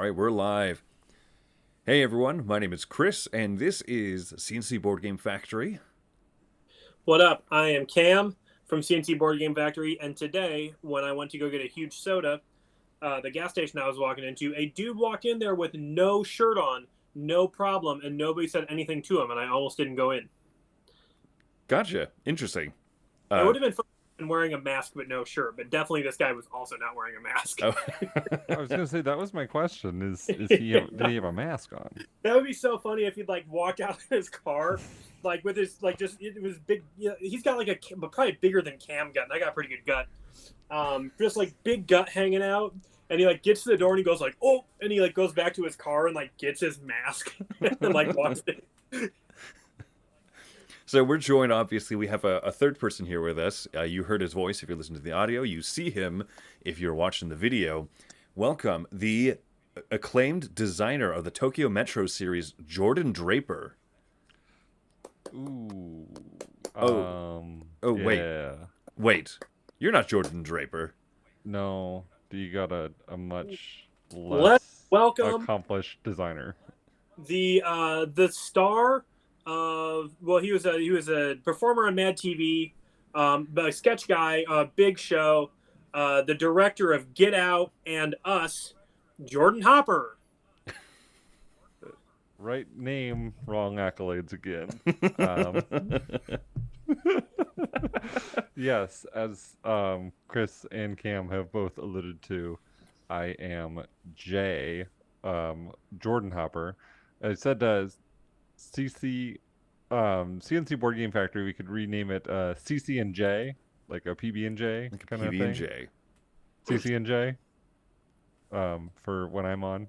All right, we're live. Hey everyone, my name is Chris, and this is CNC Board Game Factory. What up? I am Cam from CNC Board Game Factory, and today, when I went to go get a huge soda, the gas station I was walking into, a dude walked in there with no shirt on, no problem, and nobody said anything to him, and I almost didn't go in. Gotcha. Interesting. It Uh, would have been fun wearing a mask but no shirt, but definitely this guy was also not wearing a mask. oh. I was gonna say that was my question. Did he have a mask on? That would be so funny if he'd like walk out of his car, like with his like just it was big. You know, he's got like but probably bigger than Cam gut, and I got a pretty good gut. Just like big gut hanging out, and he like gets to the door and he goes like, oh, and he like goes back to his car and like gets his mask and like walks in. So we're joined, obviously, we have a third person here with us. You heard his voice if you're listening to the audio. You see him if you're watching the video. Welcome, the acclaimed designer of the Tokyo Metro series, Jordan Draper. Ooh. Oh, Yeah. Wait. You're not Jordan Draper. No. You got a much Let's less welcome accomplished designer. the star of he was a performer on Mad TV, a sketch guy, a big show, the director of Get Out and Us, Jordan Hopper. Right name, wrong accolades again. Yes, as Chris and Cam have both alluded to, I am Jay, Jordan Hopper. I said CNC Board Game Factory. We could rename it CC and J, like a PB and J Like a kind of PB thing. and J. CC and J, for when I'm on.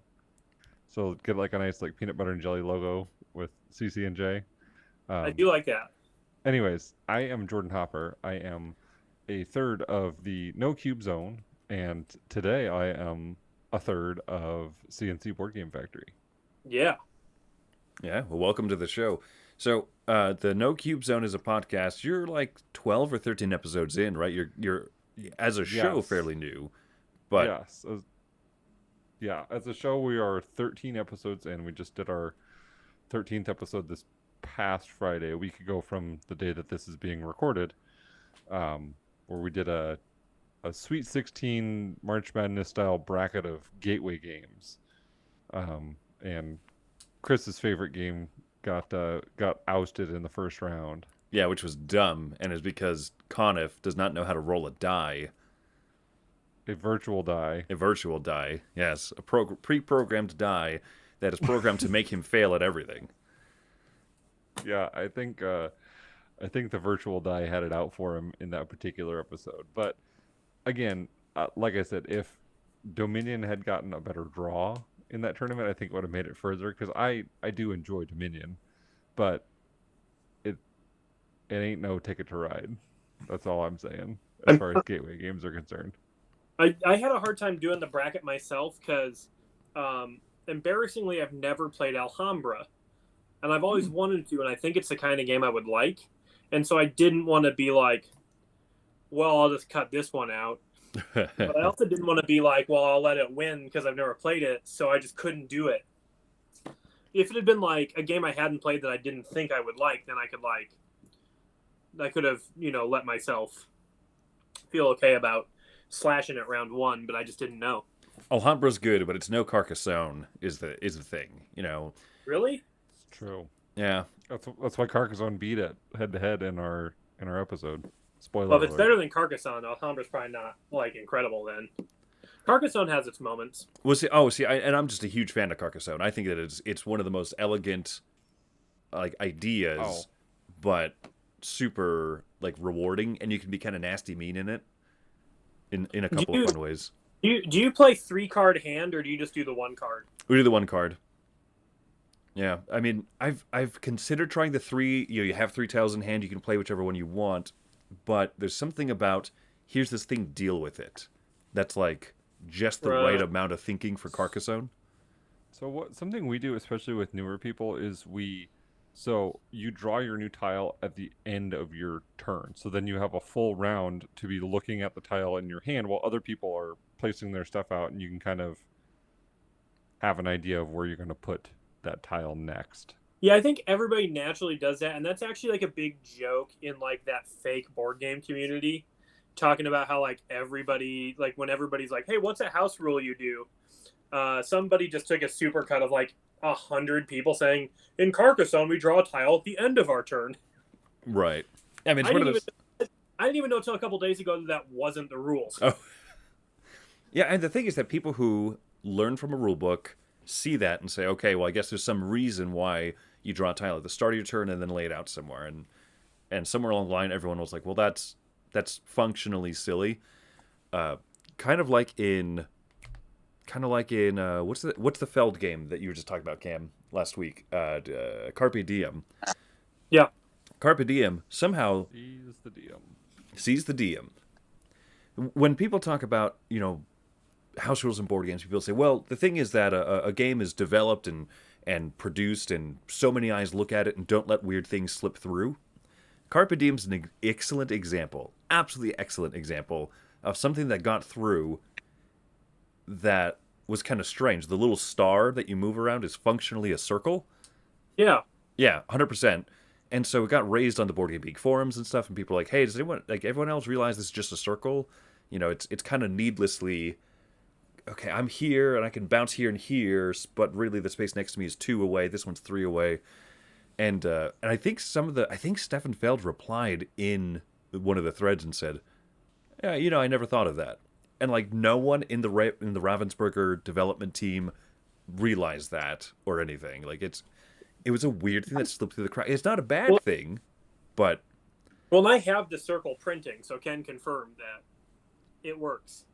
So get like a nice like peanut butter and jelly logo with CC and J. I do like that. Anyways, I am Jordan Hopper. I am a third of the No Cube Zone, and today I am a third of CNC Board Game Factory. Yeah. Yeah, well, welcome to the show. So, the No Cube Zone is a podcast. You're like 12 or 13 episodes in, right? You're as a show Yes. fairly new, but Yes, as a show we are 13 episodes in. We just did our 13th episode this past Friday, a week ago from the day that this is being recorded, where we did a Sweet 16 March Madness style bracket of gateway games, and Chris's favorite game got ousted in the first round. yeah, which was dumb, and is because Conniff does not know how to roll a die, A virtual die. a virtual die. Yes, a pre-programmed die that is programmed to make him fail at everything. Yeah, I think the virtual die had it out for him in that particular episode. But again, like I said, if Dominion had gotten a better draw in that tournament, I think it would have made it further, because I do enjoy Dominion, but it ain't no Ticket to Ride. That's all I'm saying as far as gateway games are concerned. I had a hard time doing the bracket myself because, embarrassingly, I've never played Alhambra, and I've always wanted to, and I think it's the kind of game I would like, and so I didn't want to be like, well, I'll just cut this one out, but I also didn't want to be like, well, I'll let it win because I've never played it, so I just couldn't do it. If it had been like a game I hadn't played that I didn't think I would like, then I could have, let myself feel okay about slashing it round one, but I just didn't know. Alhambra's good, but it's no Carcassonne is the thing, Really? It's true. Yeah. That's why Carcassonne beat it head to head in our episode. Spoiler Well, if it's alert. better than Carcassonne, Alhambra's probably not like incredible then. Carcassonne has its moments. Well, and I'm just a huge fan of Carcassonne. I think that it's one of the most elegant, like, ideas, Oh. but super like rewarding, and you can be kind of nasty mean in it, in a couple of fun ways. Do you play 3-card hand, or do you just do the 1 card? We do the 1 card. Yeah, I mean, I've considered trying the 3. You have 3 tiles in hand. You can play whichever one you want, but there's something about here's this thing, deal with it. That's like just the right amount of thinking for Carcassonne. So something we do, especially with newer people, is you draw your new tile at the end of your turn. So then you have a full round to be looking at the tile in your hand while other people are placing their stuff out, and you can kind of have an idea of where you're going to put that tile next. Yeah, I think everybody naturally does that, and that's actually like a big joke in like that fake board game community, talking about how like everybody, like when everybody's like, "Hey, what's a house rule you do?" Somebody just took a super cut of like 100 people saying, "In Carcassonne, we draw a tile at the end of our turn." Right. I mean, it's I one of didn't, those. even, I didn't even know until a couple days ago that that wasn't the rules. Oh. Yeah, and the thing is that people who learn from a rule book see that and say, okay, well, I guess there's some reason why you draw a tile at the start of your turn and then lay it out somewhere. And somewhere along the line, everyone was like, well, that's functionally silly. Kind of like in what's the Feld game that you were just talking about, Cam, last week? Carpe Diem. Yeah. Carpe Diem somehow sees the DM. When people talk about, house rules and board games, people say, well, the thing is that a game is developed and produced and so many eyes look at it and don't let weird things slip through. Carpe Diem's an excellent example, absolutely excellent example of something that got through that was kind of strange. The little star that you move around is functionally a circle. Yeah. Yeah, 100%. And so it got raised on the Board Game Geek forums and stuff, and people were like, hey, does anyone, like everyone else, realize this is just a circle? It's kind of needlessly, okay, I'm here and I can bounce here and here, but really the space next to me is 2 away. This one's 3 away. And I think Stefan Feld replied in one of the threads and said, yeah, I never thought of that. And like no one in the Ravensburger development team realized that or anything. Like it was a weird thing that slipped through the crack. It's not a bad thing, but Well, I have the circle printing, so can confirm that it works.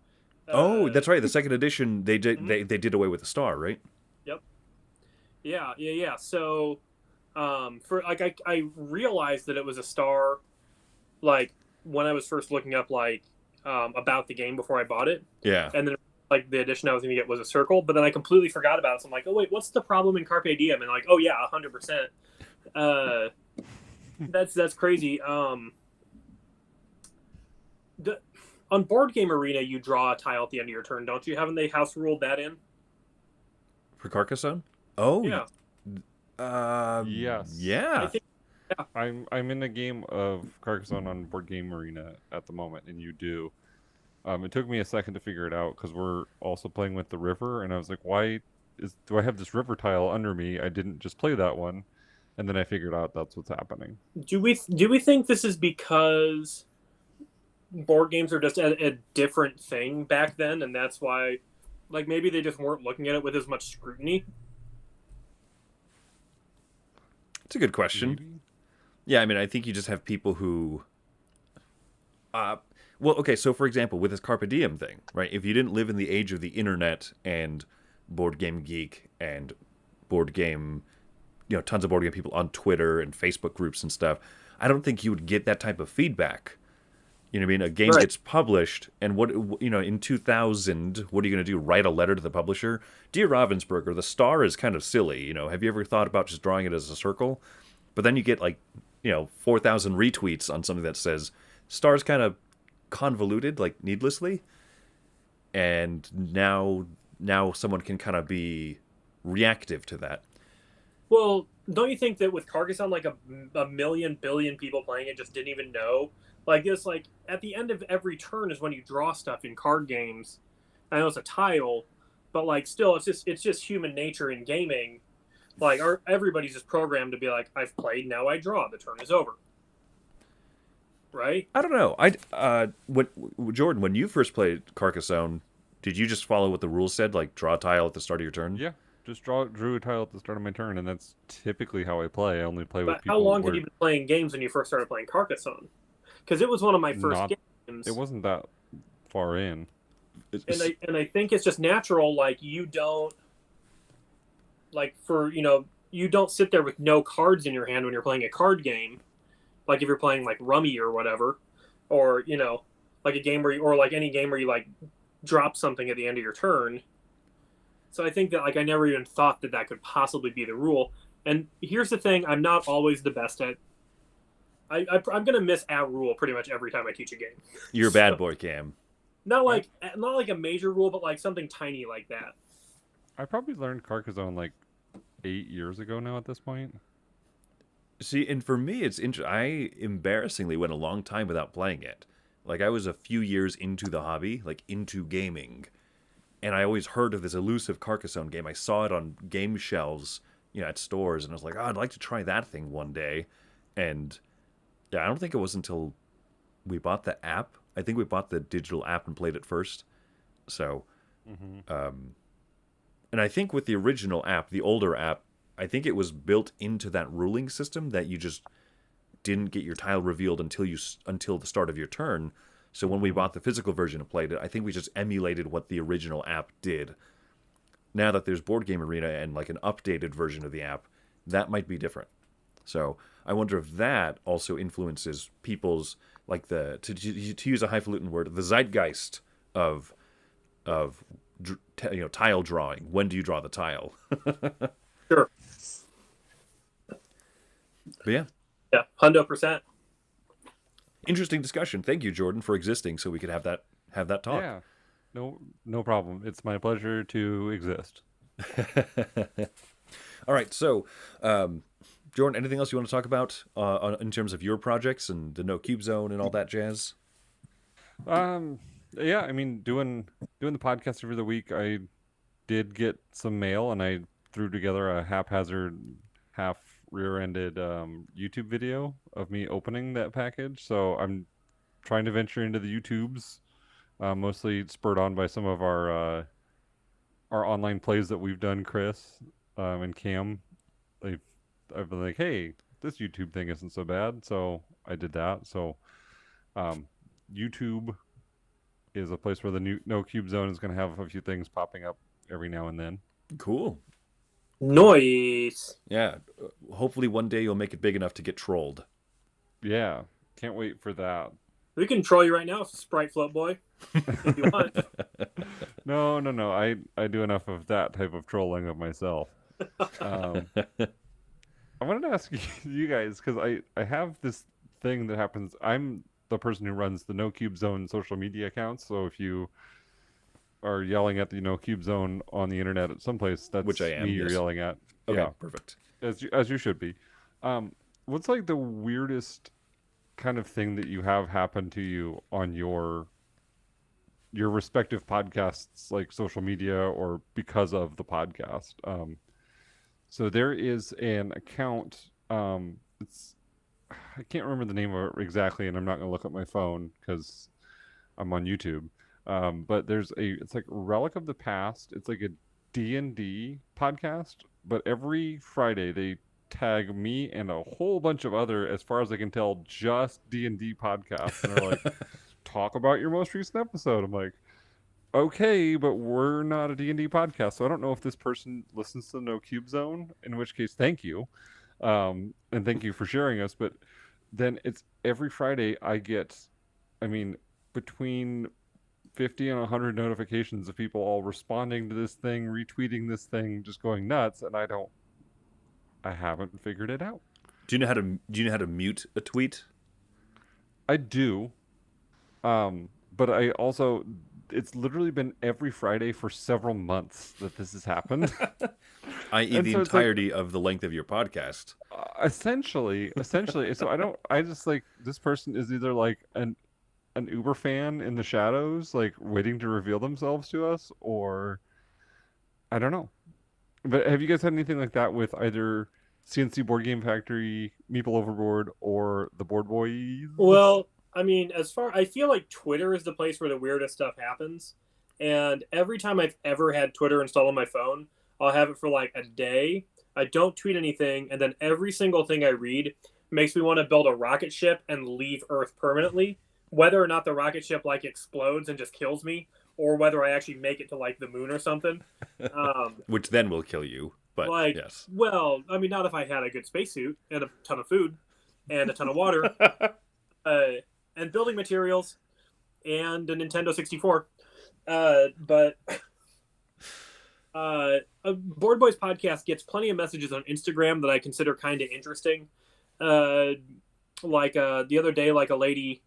Oh, that's right. The second edition, they did they did away with the star, right? Yep. Yeah. So, for like, I realized that it was a star, like when I was first looking up like about the game before I bought it. Yeah. And then like the edition I was going to get was a circle, but then I completely forgot about it. So I'm like, oh wait, what's the problem in Carpe Diem? And like, oh yeah, 100%. That's crazy. On Board Game Arena, you draw a tile at the end of your turn, don't you? Haven't they house ruled that in? For Carcassonne? Oh, Yeah. Yes. Yeah. I think, I'm in a game of Carcassonne on Board Game Arena at the moment, and you do. It took me a second to figure it out because we're also playing with the river, and I was like, do I have this river tile under me? I didn't just play that one, and then I figured out that's what's happening. do we think this is because board games are just a different thing back then, and that's why, like, maybe they just weren't looking at it with as much scrutiny? It's a good question. Maybe? Yeah, I mean, I think you just have people who well, okay, so for example, with this Carpe Diem thing, right? If you didn't live in the age of the internet and Board Game Geek and board game, tons of board game people on Twitter and Facebook groups and stuff, I don't think you would get that type of feedback. You know what I mean? A game gets published, and in 2000, what are you going to do? Write a letter to the publisher? Dear Ravensburger, the star is kind of silly. Have you ever thought about just drawing it as a circle? But then you get 4,000 retweets on something that says star's kind of convoluted, like needlessly, and now someone can kind of be reactive to that. Well, don't you think that with Carcassonne, like a million billion people playing it just didn't even know? Like this, like at the end of every turn is when you draw stuff in card games. I know it's a tile, but like still, it's just human nature in gaming. Like everybody's just programmed to be like, I've played, now I draw. The turn is over. Right? I don't know. Jordan, when you first played Carcassonne, did you just follow what the rules said, like draw a tile at the start of your turn? Yeah, just drew a tile at the start of my turn, and that's typically how I play. I only play with But people. how long had you been playing games when you first started playing Carcassonne? Because it was one of my first games. It wasn't that far in. And I think it's just natural. Like you don't, like you don't sit there with no cards in your hand when you're playing a card game. Like if you're playing like Rummy or whatever, or like a game or like any game where you like drop something at the end of your turn. So I think that like I never even thought that could possibly be the rule. And here's the thing: I'm not always the best at. I'm gonna miss a rule pretty much every time I teach a game. You're a bad boy, Cam. Not like a major rule, but like something tiny like that. I probably learned Carcassonne like 8 years ago now at this point. See, and for me, I embarrassingly went a long time without playing it. Like I was a few years into the hobby, like into gaming, and I always heard of this elusive Carcassonne game. I saw it on game shelves, at stores, and I was like, oh, I'd like to try that thing one day. And yeah, I don't think it was until we bought the app. I think we bought the digital app and played it first. So, Hmm. and I think with the original app, the older app, I think it was built into that ruling system that you just didn't get your tile revealed until the start of your turn. So when we Hmm. bought the physical version and played it, I think we just emulated what the original app did. Now that there's Board Game Arena and like an updated version of the app, that might be different. So I wonder if that also influences people's like to use a highfalutin word, the zeitgeist of tile drawing. When do you draw the tile? Sure. But yeah, Yeah, 100%. interesting discussion. Thank you, Jordan, for existing so we could have that talk. Yeah. No problem. It's my pleasure to exist. All right, so Jordan, anything else you want to talk about in terms of your projects and the No Cube Zone and all that jazz? Um, yeah, I mean, doing the podcast every the week, I did get some mail, and I threw together a haphazard, half rear-ended YouTube video of me opening that package. So I'm trying to venture into the YouTubes, mostly spurred on by some of our online plays that we've done, Chris and Cam. They've I've been like, hey, this YouTube thing isn't so bad, so I did that. So um, YouTube is a place where the new No Cube Zone is going to have a few things popping up every now and then. Cool. Noise. Yeah. Hopefully one day you'll make it big enough to get trolled. Yeah, can't wait for that. We can troll you right now, Sprite Float Boy, if you want. No. I do enough of that type of trolling of myself. Um, I wanted to ask you guys because I have this thing that happens. I'm the person who runs the No Cube Zone social media accounts. So if you are yelling at the No Cube Zone on the internet at some place, that's Which I am, me you're yes. yelling at. Okay, Yeah, perfect. as you should be. What's like the weirdest kind of thing that you have happen to you on your respective podcasts, like social media or because of the podcast? So there is an account. It's I can't remember the name of it exactly, and I'm not going to look at my phone because I'm on YouTube. But it's like Relic of the Past. It's like a D&D podcast, but every Friday they tag me and a whole bunch of other, as far as I can tell, just D&D podcasts, and they're like, talk about your most recent episode. I'm like, okay, but we're not a D&D podcast, so I don't know if this person listens to No Cube Zone, in which case, thank you. And thank you for sharing us. But then it's every Friday I get, I mean, between 50 and 100 notifications of people all responding to this thing, retweeting this thing, just going nuts, and I haven't figured it out. Do you know how to mute a tweet? I do. But I also, it's literally been every Friday for several months that this has happened. I.e. And the so it's like- entirety of the length of your podcast. Essentially. So I just like, this person is either like an Uber fan in the shadows, like waiting to reveal themselves to us, or I don't know. But have you guys had anything like that with either CNC Board Game Factory, Meeple Overboard, or the Board Boys? Well, I mean, I feel like Twitter is the place where the weirdest stuff happens. And every time I've ever had Twitter installed on my phone, I'll have it for like a day. I don't tweet anything, and then every single thing I read makes me want to build a rocket ship and leave Earth permanently. Whether or not the rocket ship like explodes and just kills me, or whether I actually make it to like the moon or something. Which then will kill you. But Like, yes. well, I mean, not if I had a good spacesuit and a ton of food and a ton of water and building materials and a Nintendo 64. But a Board Boys podcast gets plenty of messages on Instagram that I consider kind of interesting. The other day, like a lady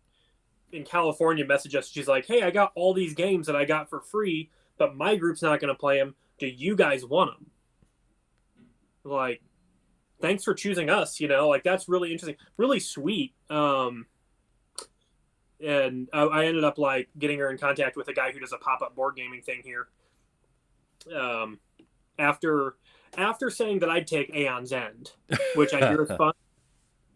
in California messaged us. She's like, "Hey, I got all these games that I got for free, but my group's not going to play them. do you guys want them? Like, thanks for choosing us. Like that's really interesting, really sweet. And I ended up like getting her in contact with a guy who does a pop-up board gaming thing here. After saying that I'd take Aeon's End, which I hear is fun.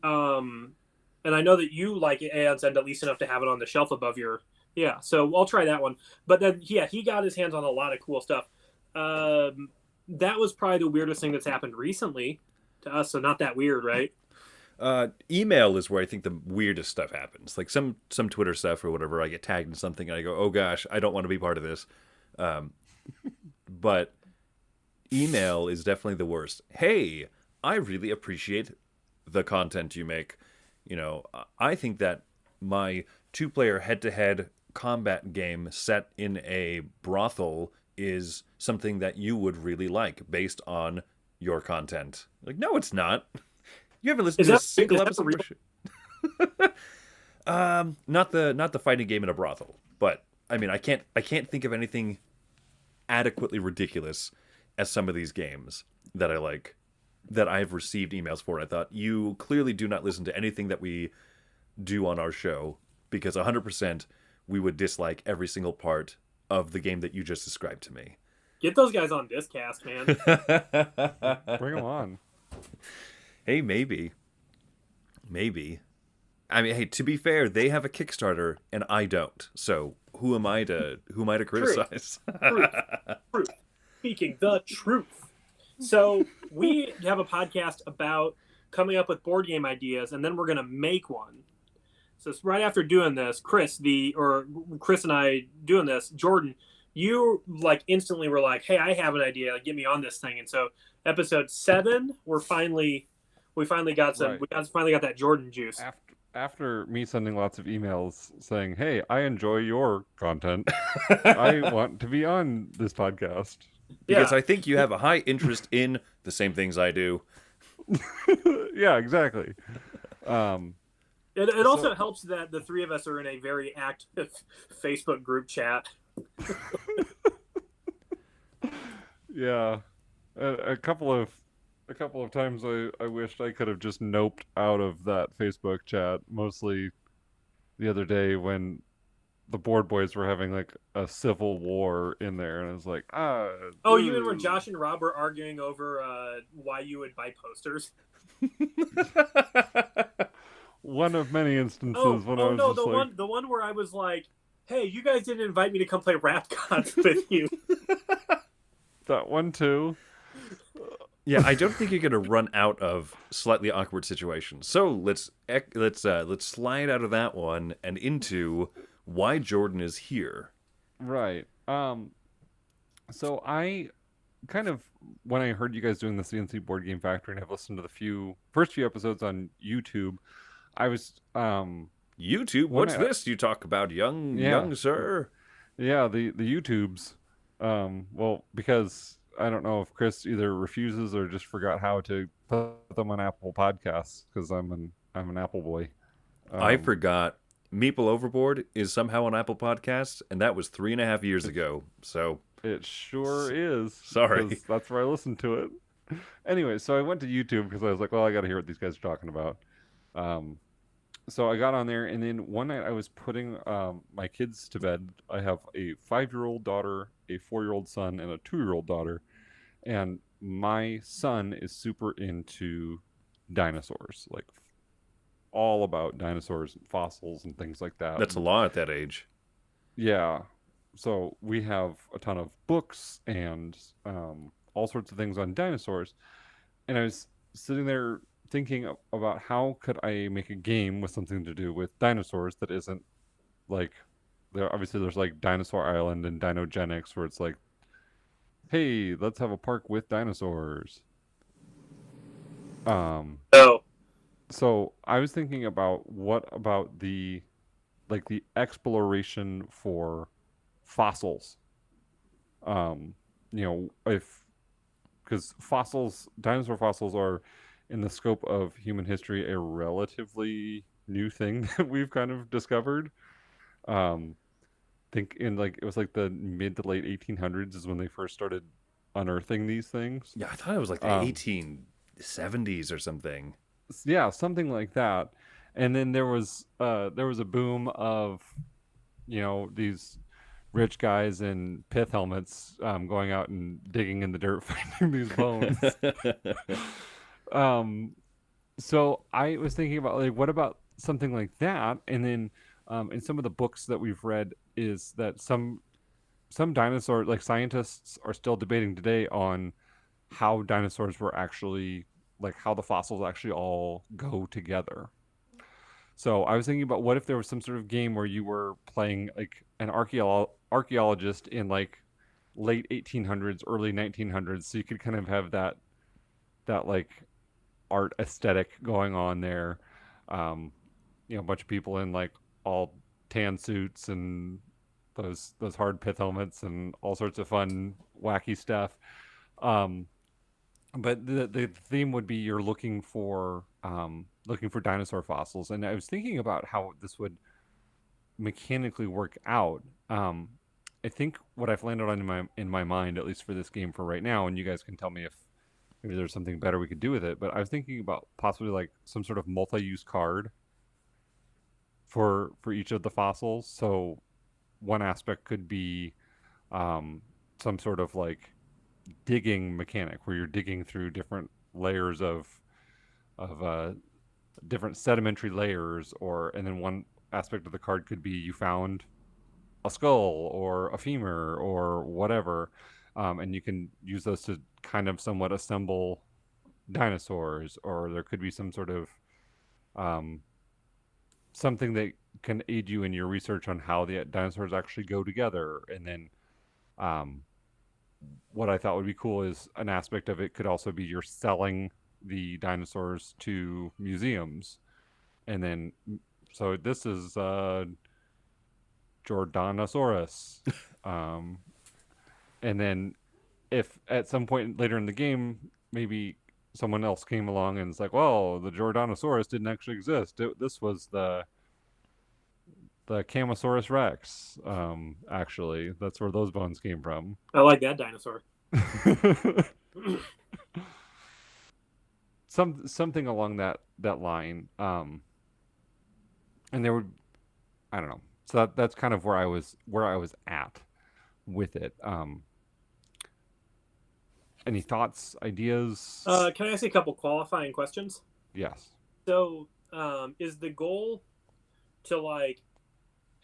And I know that you like Aeon's End at least enough to have it on the shelf above your. Yeah, so I'll try that one. But then, yeah, he got his hands on a lot of cool stuff. That was probably the weirdest thing that's happened recently to us, so not that weird, right? Email is where I think the weirdest stuff happens. Like some Twitter stuff or whatever, I get tagged in something and I go, oh gosh, I don't want to be part of this. But email is definitely the worst. Hey, I really appreciate the content you make. I think that my 2-player head-to-head combat game set in a brothel is something that you would really like based on your content. Like, no, it's not. You haven't listened to a single episode. Not the fighting game in a brothel, but I mean, I can't think of anything adequately ridiculous as some of these games that I like, that I've received emails for. I thought, you clearly do not listen to anything that we do on our show, because 100% we would dislike every single part of the game that you just described to me. Get those guys on Discast, man. Bring them on. Hey, maybe. I mean, hey, to be fair, they have a Kickstarter and I don't. So who am I to criticize? Truth. Speaking the truth. So we have a podcast about coming up with board game ideas, and then we're going to make one. So right after doing this, Chris and I doing this, Jordan, you like instantly were like, hey, I have an idea. Get me on this thing. And so episode 7, we finally got some. Right. We finally got that Jordan juice. After me sending lots of emails saying, hey, I enjoy your content. I want to be on this podcast. Because I think you have a high interest in the same things I do. Yeah, exactly. It also helps that the three of us are in a very active Facebook group chat. Yeah. A couple of times I wished I could have just noped out of that Facebook chat, mostly the other day when the board boys were having like a civil war in there, and I was like, Oh, you mean when Josh and Rob were arguing over why you would buy posters? One of many instances when I was the one where I was like, hey, you guys didn't invite me to come play RapCons with you. That one too. Yeah, I don't think you're going to run out of slightly awkward situations. So let's slide out of that one and into why Jordan is here. Right. So I kind of, when I heard you guys doing the CNC Board Game Factory and have listened to the first few episodes on YouTube, I was YouTube. What's this you talk about, young sir? Yeah, the YouTubes. Well, because I don't know if Chris either refuses or just forgot how to put them on Apple Podcasts, because I'm an Apple boy. I forgot Meeple Overboard is somehow on Apple Podcasts, and that was 3.5 years ago. So it sure is. Sorry, that's where I listened to it. Anyway, so I went to YouTube because I was like, well, I got to hear what these guys are talking about. So I got on there, and then one night I was putting my kids to bed. I have a 5-year-old daughter, a 4-year-old son, and a 2-year-old daughter. And my son is super into dinosaurs, like all about dinosaurs and fossils and things like that. That's a lot at that age. Yeah. So we have a ton of books and all sorts of things on dinosaurs. And I was sitting there thinking about how could I make a game with something to do with dinosaurs that isn't like, there's like Dinosaur Island and Dinogenics, where it's like, hey, let's have a park with dinosaurs. So I was thinking about what about the exploration for fossils. Because dinosaur fossils are in the scope of human history a relatively new thing that we've kind of discovered. Think in it was like the mid to late 1800s is when they first started unearthing these things. Yeah, I thought it was like the Um, 1870s or something. yeah, something like that. And then there was a boom of, these rich guys in pith helmets going out and digging in the dirt finding these bones. um, so I was thinking about, like, what about something like that? And then in some of the books that we've read is that some dinosaur, like, scientists are still debating today on how dinosaurs were actually, like, how the fossils actually all go together. So I was thinking about, what if there was some sort of game where you were playing like an archaeologist in like late 1800s, early 1900s, so you could kind of have that like art aesthetic going on there. Um, a bunch of people in like all tan suits and those hard pith helmets and all sorts of fun wacky stuff. Um, but the theme would be, you're looking for dinosaur fossils, and I was thinking about how this would mechanically work out. I think what I've landed on in my mind, at least for this game for right now, and you guys can tell me if maybe there's something better we could do with it. But I was thinking about possibly like some sort of multi-use card for each of the fossils. So one aspect could be some sort of like digging mechanic where you're digging through different layers of different sedimentary layers, and then one aspect of the card could be you found a skull or a femur or whatever, and you can use those to kind of somewhat assemble dinosaurs. Or there could be some sort of um, something that can aid you in your research on how the dinosaurs actually go together. And then um, what I thought would be cool is an aspect of it could also be you're selling the dinosaurs to museums. And then, so this is Jordanosaurus. um, and then if at some point later in the game, maybe someone else came along and it's like, well, the Jordanosaurus didn't actually exist. This was the Camosaurus Rex. Actually, that's where those bones came from. I like that dinosaur. Something along that line. And there would, I don't know. So that's kind of where I was at with it. Any thoughts, ideas? Can I ask you a couple qualifying questions? Yes. So, is the goal to like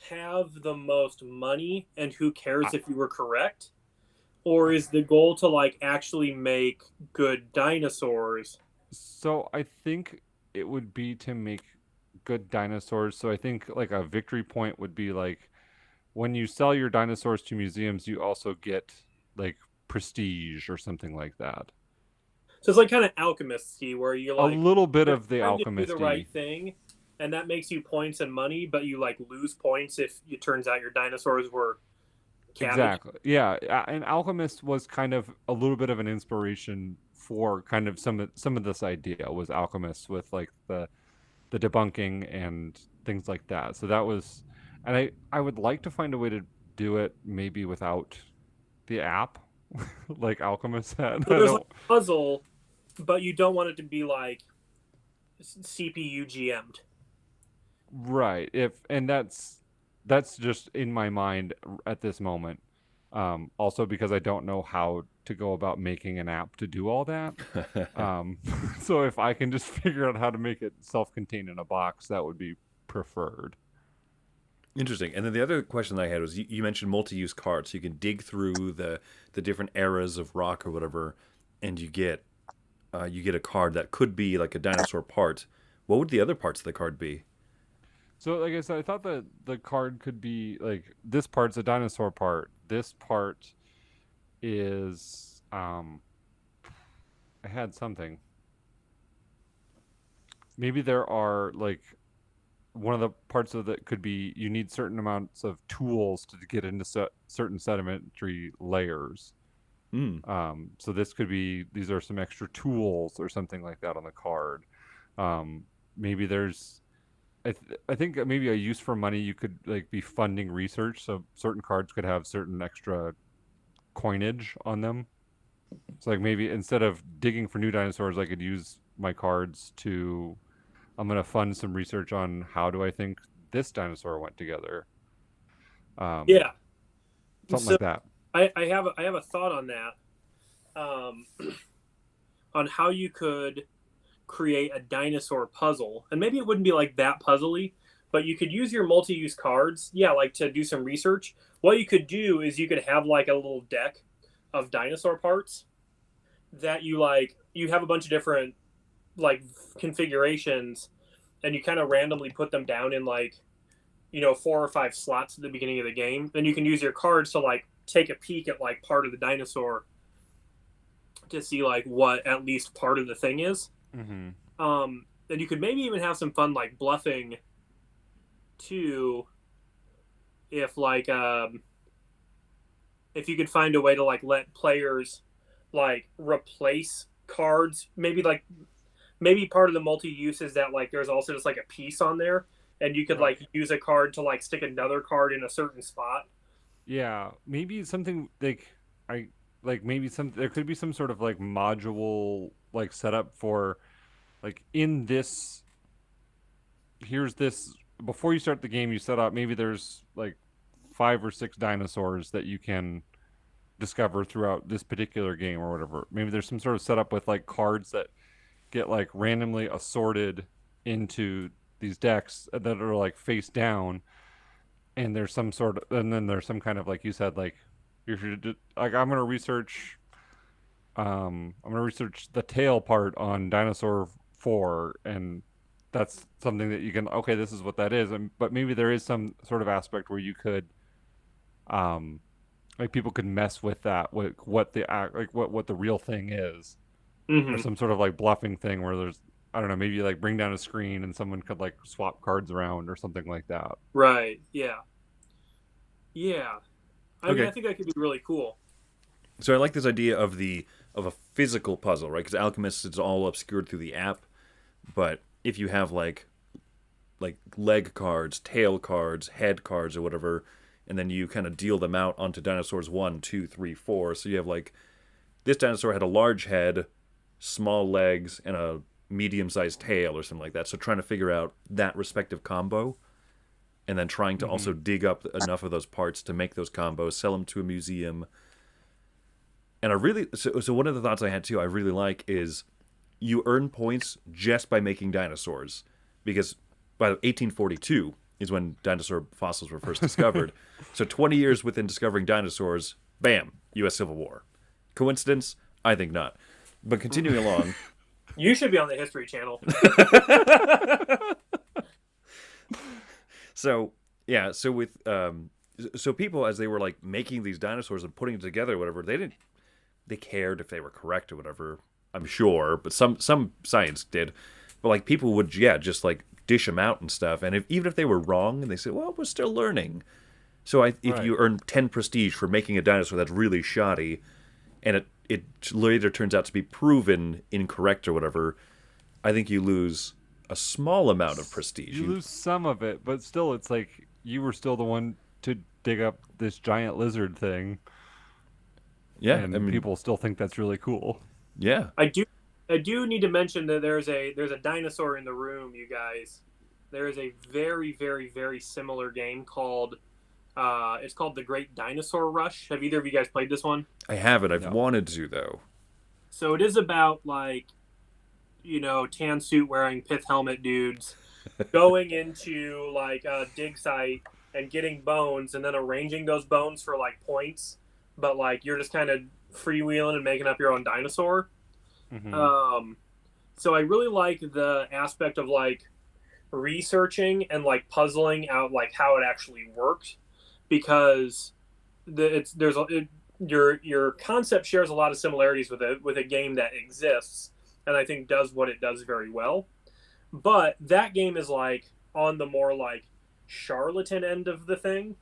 have the most money, and who cares if you were correct? Or is the goal to like actually make good dinosaurs? So I think it would be to make good dinosaurs. So I think like a victory point would be like, when you sell your dinosaurs to museums, you also get like prestige or something like that. So it's like kind of alchemisty, where you like A little bit you're of the trying to do alchemist. the right thing, and that makes you points and money, but you like lose points if it turns out your dinosaurs were cabbage. Exactly. Yeah, and Alchemist was kind of a little bit of an inspiration for kind of some of this idea, was Alchemist, with like the debunking and things like that. So that was, and I would like to find a way to do it maybe without the app, like Alchemist had. So there's like a puzzle, but you don't want it to be like CPU GM'd. Right. And that's just in my mind at this moment. Also because I don't know how to go about making an app to do all that. So if I can just figure out how to make it self-contained in a box, that would be preferred. Interesting. And then the other question I had was, you mentioned multi-use cards, so you can dig through the different eras of rock or whatever, and you get a card that could be like a dinosaur part. What would the other parts of the card be? So like I said, I thought that the card could be like, this part's a dinosaur part. This part is I had something. Maybe there are like, one of the parts of it could be you need certain amounts of tools to get into certain sedimentary layers. So this could be, these are some extra tools or something like that on the card. Maybe there's, I think maybe a use for money, you could like be funding research. So certain cards could have certain extra coinage on them. So like maybe instead of digging for new dinosaurs, I could use my cards to. I'm gonna fund some research on how do I think this dinosaur went together. Um, Yeah. Something So like that. I have a thought on that. Um, on how you could create a dinosaur puzzle, and maybe it wouldn't be like that puzzly, but you could use your multi-use cards, yeah, like to do some research. What you could do is you could have like a little deck of dinosaur parts that you have a bunch of different like configurations, and you kind of randomly put them down in like 4 or 5 slots at the beginning of the game. Then you can use your cards to like take a peek at like part of the dinosaur to see like what at least part of the thing is. Mm-hmm. And you could maybe even have some fun like bluffing too, if like if you could find a way to like let players like replace cards, maybe part of the multi-use is that like there's also just like a piece on there, and you could Right. like use a card to like stick another card in a certain spot. Yeah, maybe something like I like maybe some there could be some sort of like module like setup for like in this here's this before you start the game you set up maybe there's like 5 or 6 dinosaurs that you can discover throughout this particular game or whatever. Maybe there's some sort of setup with like cards that get like randomly assorted into these decks that are like face down, and there's some sort of and then there's some kind of like you said like you should like I'm gonna research the tail part on dinosaur 4, and that's something that you can okay this is what that is, and but maybe there is some sort of aspect where you could um like people could mess with that with what the act like what the real thing is, or Hmm. some sort of like bluffing thing where there's I don't know maybe like bring down a screen and someone could like swap cards around or something like that. Right. Yeah. Yeah. I mean, I Okay. think that could be really cool. So I like this idea of a physical puzzle, right? Because Alchemist is all obscured through the app, but if you have like leg cards, tail cards, head cards, or whatever, and then you kind of deal them out onto dinosaurs 1, 2, 3, 4. So you have like this dinosaur had a large head, small legs, and a medium-sized tail, or something like that. So trying to figure out that respective combo, and then trying to Mm-hmm. also dig up enough of those parts to make those combos, sell them to a museum. And I really so one of the thoughts I had too, I really like is you earn points just by making dinosaurs, because by 1842 is when dinosaur fossils were first discovered. So 20 years within discovering dinosaurs, bam, U.S. Civil War. Coincidence? I think not. But continuing along, You should be on the History Channel. so yeah, so with so people as they were like making these dinosaurs and putting it together, or whatever, they cared if they were correct or whatever. I'm sure, but some science did. But like people would yeah just like dish them out and stuff, and even if they were wrong, and they said, well, we're still learning. So if Right. you earn 10 prestige for making a dinosaur that's really shoddy, and it later turns out to be proven incorrect or whatever, I think you lose a small amount of prestige. You lose some of it, but still, it's like you were still the one to dig up this giant lizard thing, Yeah, I and mean, people still think that's really cool. yeah. I do I do need to mention that there's a dinosaur in the room, you guys. There is a very very very similar game called it's called The Great Dinosaur Rush. Have either of you guys played this one? I haven't. I've No. wanted to though. So it is about like tan suit wearing pith helmet dudes going into like a dig site and getting bones and then arranging those bones for like points, but like you're just kind of freewheeling and making up your own dinosaur. Hmm. So I really like the aspect of like researching and like puzzling out like how it actually worked, because it's there's your concept shares a lot of similarities with a game that exists, and I think does what it does very well. But that game is like on the more like charlatan end of the thing,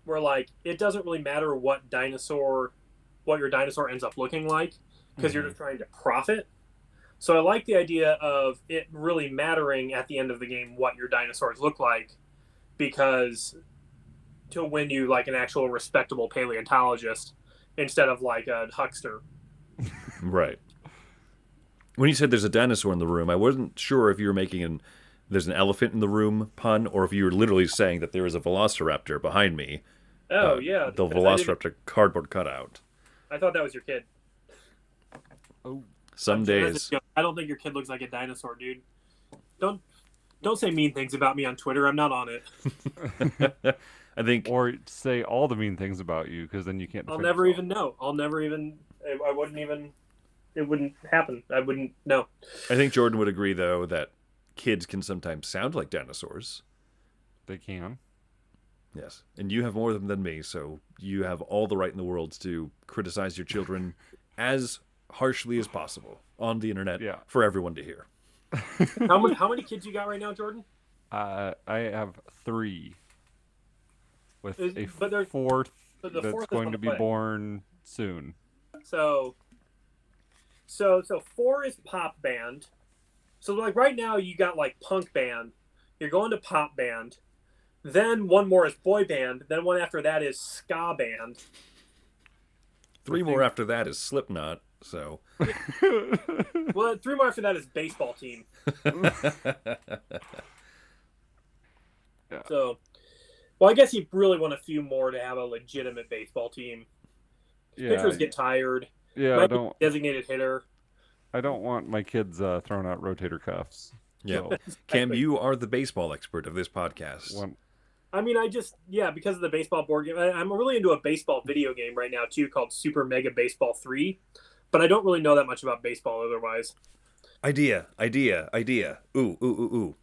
where like it doesn't really matter what your dinosaur ends up looking like, because you're Hmm. just trying to profit. So I like the idea of it really mattering at the end of the game what your dinosaurs look like, because to win you like an actual respectable paleontologist, instead of like a huckster. Right. When you said there's a dinosaur in the room, I wasn't sure if you were making there's an elephant in the room pun, or if you were literally saying that there is a velociraptor behind me. Oh yeah, The 'cause velociraptor cardboard cutout. I thought that was your kid. Oh, Some days. I don't think your kid looks like a dinosaur, dude. Don't say mean things about me on Twitter. I'm not on it. I think or say all the mean things about you, because then you can't. I'll defend never yourself. even know. I'll never even. I wouldn't even. It wouldn't happen. I wouldn't know. I think Jordan would agree though that kids can sometimes sound like dinosaurs. They can. Yes, and you have more of them than me, so you have all the right in the world to criticize your children as harshly as possible on the internet Yeah. for everyone to hear. How many kids you got right now, Jordan? I have 3, with But a fourth but the that's fourth is going on to the be way. born soon. So 4 is pop band. So like right now you got like punk band. You're going to pop band. Then one more is boy band. Then one after that is ska band. 3 more after that is Slipknot. So Well, 3 more after that is baseball team. Yeah. So, well, I guess you really want a few more to have a legitimate baseball team. Yeah, Pitchers get tired. yeah. Might be designated hitter. I don't want my kids throwing out rotator cuffs. yeah, So, Cam, you are the baseball expert of this podcast. one, I mean, because of the baseball board game, I'm really into a baseball video game right now too, called Super Mega Baseball 3. But I don't really know that much about baseball otherwise. Idea. Ooh.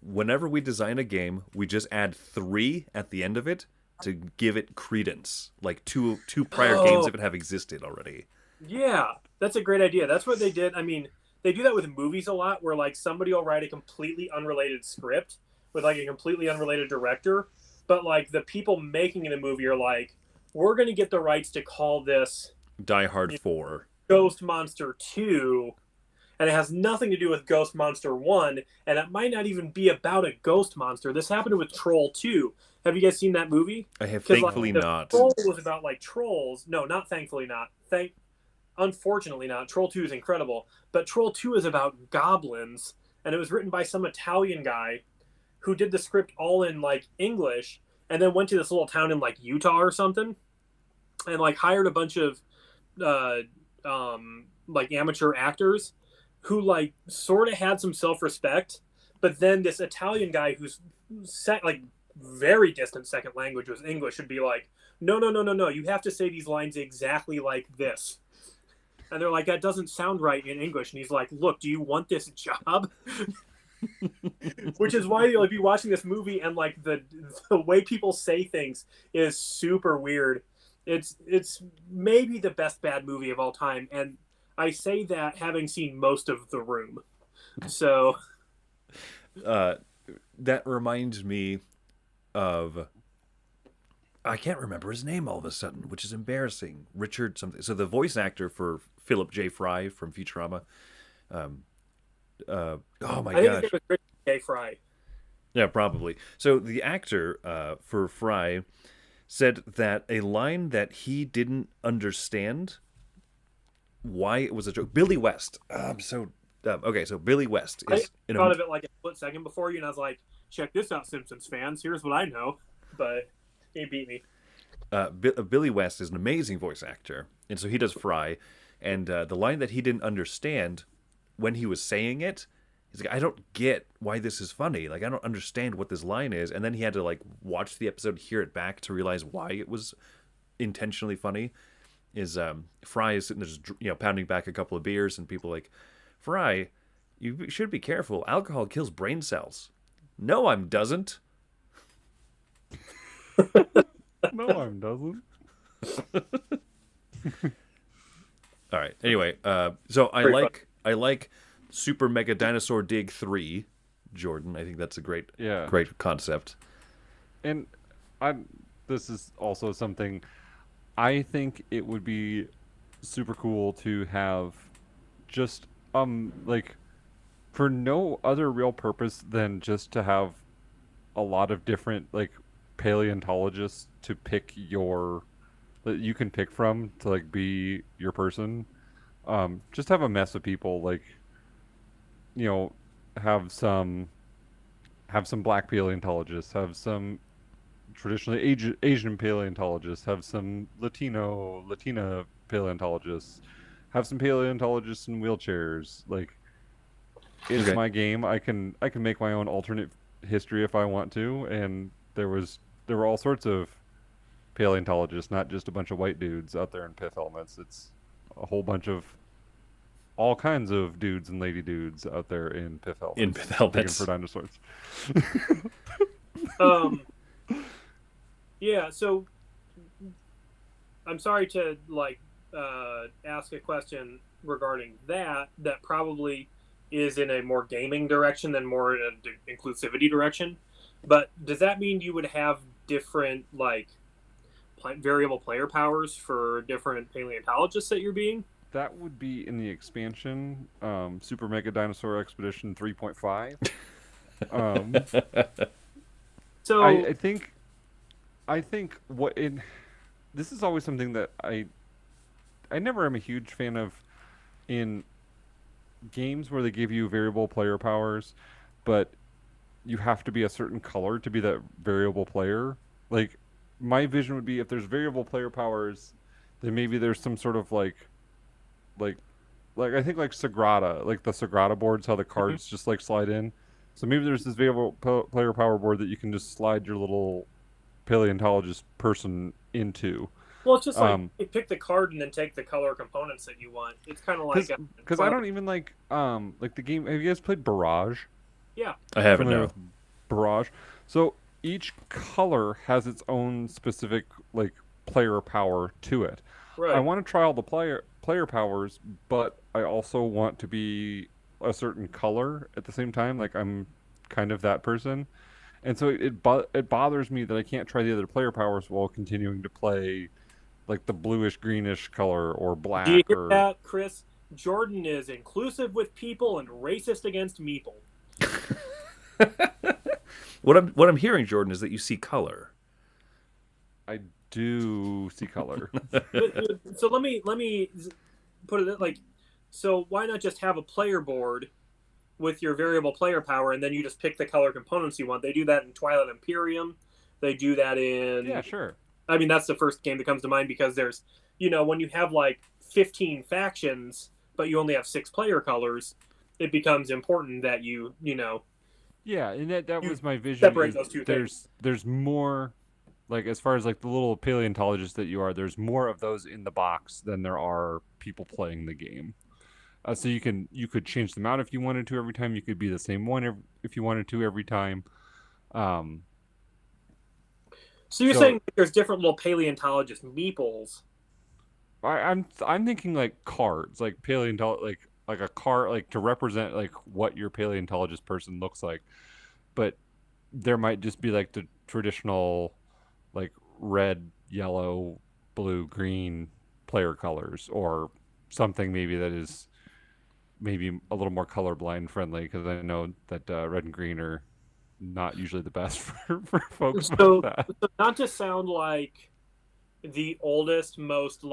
Whenever we design a game, we just add 3 at the end of it to give it credence, like two prior games of it have existed already. Yeah, that's a great idea. That's what they did. I mean, they do that with movies a lot, where like somebody will write a completely unrelated script with like a completely unrelated director, but like the people making the movie are like, we're going to get the rights to call this Die Hard 4. Ghost Monster 2, and it has nothing to do with Ghost Monster 1, and it might not even be about a ghost monster. This happened with Troll 2. Have you guys seen that movie? I have 'Cause, thankfully the not. Troll was about like trolls. No, not thankfully not. Unfortunately not. Troll 2 is incredible, but Troll 2 is about goblins, and it was written by some Italian guy who did the script all in like English, and then went to this little town in like Utah or something, and like hired a bunch of like amateur actors who like sort of had some self-respect, but then this Italian guy who's like very distant second language was English would be like, no, you have to say these lines exactly like this. And they're like, that doesn't sound right in English. And he's like, look, do you want this job? Which is why you'll be watching this movie, and like the way people say things is super weird. It's maybe the best bad movie of all time, and I say that having seen most of The Room. So That reminds me of, I can't remember his name all of a sudden, which is embarrassing. Richard something. So the voice actor for Philip J. Fry from Futurama. Oh my I think gosh. it was Richard J. Fry. Yeah, probably. So the actor for Fry said that a line that he didn't understand why it was a joke. Billy West. I'm so dumb. Okay, so Billy West is I thought of it like a split second before you, and I was like, check this out, Simpsons fans. Here's what I know. But he beat me. Billy West is an amazing voice actor, and so he does Fry. And the line that he didn't understand when he was saying it, he's like, I don't get why this is funny. Like, I don't understand what this line is. And then he had to like watch the episode, hear it back to realize why it was intentionally funny. Is Fry is sitting there just, pounding back a couple of beers, and people like, Fry, you should be careful. Alcohol kills brain cells. No, I'm doesn't. no, I'm doesn't. All right. Anyway, so I Pretty like Super Mega Dinosaur Dig 3, Jordan. I think that's a great Yeah. great concept. And this is also something I think it would be super cool to have, just like, for no other real purpose than just to have a lot of different like paleontologists to pick your that you can pick from to like be your person. Just have a mess of people, like, you know, have some black paleontologists, have some traditionally Asian paleontologists, have some Latina paleontologists, have some paleontologists in wheelchairs. Like, it's Okay. my game. I can make my own alternate history if I want to, and there were all sorts of paleontologists, not just a bunch of white dudes out there in pith helmets. It's a whole bunch of all kinds of dudes and lady dudes out there in pith In helmets pith digging for helmets. dinosaurs. Um, yeah. So I'm sorry to ask a question regarding that. That probably is in a more gaming direction than more in an inclusivity direction. But does that mean you would have different variable player powers for different paleontologists that you're being? That would be in the expansion, Super Mega Dinosaur Expedition 3.5. Um, I, So I think I think what in this is always something that I never am a huge fan of in games where they give you variable player powers, but you have to be a certain color to be that variable player. Like, my vision would be if there's variable player powers, then maybe there's some sort of like I think like Sagrada, like the Sagrada boards, how the Mhm. cards just like slide in. So maybe there's this variable player power board that you can just slide your little paleontologist person into. well, it's just like Um, you pick the card and then take the color components that you want. It's kind of like cause I Twilight. don't even like the game. Have you guys played Barrage? Yeah, I haven't, Familiar no. with Barrage? So each color has its own specific like player power to it. I right. want to try all the player powers, but I also want to be a certain color at the same time. Like, I'm kind of that person, and so it bothers me that I can't try the other player powers while continuing to play like the bluish greenish color or Do you black hear or that, Chris? Jordan is inclusive with people and racist against meeple. What I'm hearing, Jordan, is that you see color. I do see color. So let me put it like, so why not just have a player board with your variable player power, and then you just pick the color components you want? They do that in Twilight Imperium. They do that Yeah, in. sure. I mean, that's the first game that comes to mind because there's, when you have like 15 factions, but you only have 6 player colors, it becomes important that Yeah, and that you was my vision. separate Is those two things. there's more, like, as far as like the little paleontologist that you are, there's more of those in the box than there are people playing the game. So you could change them out if you wanted to every time. You could be the same one if you wanted to every time. Um, So you're so saying there's different little paleontologist meeples. I'm thinking like cards, like like a card, like to represent like what your paleontologist person looks like. But there might just be like the traditional like red, yellow, blue, green player colors, or something maybe that is maybe a little more colorblind friendly, because I know that red and green are not usually the best for folks with So, that. so not to sound like the oldest, most